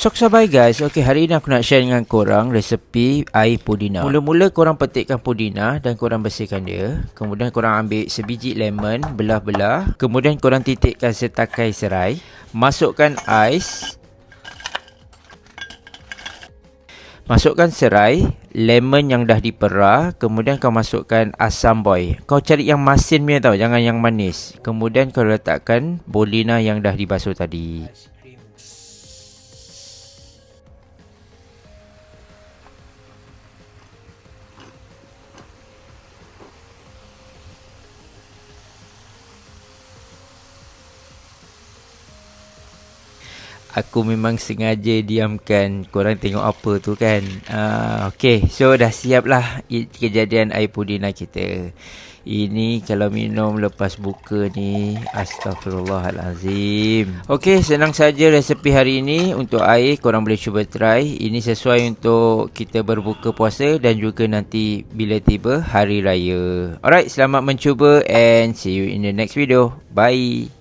Sahabat guys, okay, hari ni aku nak share dengan korang resepi air pudina. Mula-mula korang petikkan pudina dan korang bersihkan dia. Kemudian korang ambil sebiji lemon, belah-belah. Kemudian korang titikkan setakai serai. Masukkan ais. Masukkan serai, lemon yang dah dipera. Kemudian kau masukkan asam boy. Kau cari yang masin punya tau, jangan yang manis. Kemudian kau letakkan bolina yang dah dibasuh tadi. Aku memang sengaja diamkan. Korang tengok apa tu kan. Okay, so dah siap lah kejadian air pudina kita. Ini kalau minum lepas buka ni, astagfirullahalazim. Okay, senang saja resepi hari ini. Untuk air korang boleh cuba try. Ini sesuai untuk kita berbuka puasa dan juga nanti bila tiba hari raya. Alright, selamat mencuba and see you in the next video. Bye.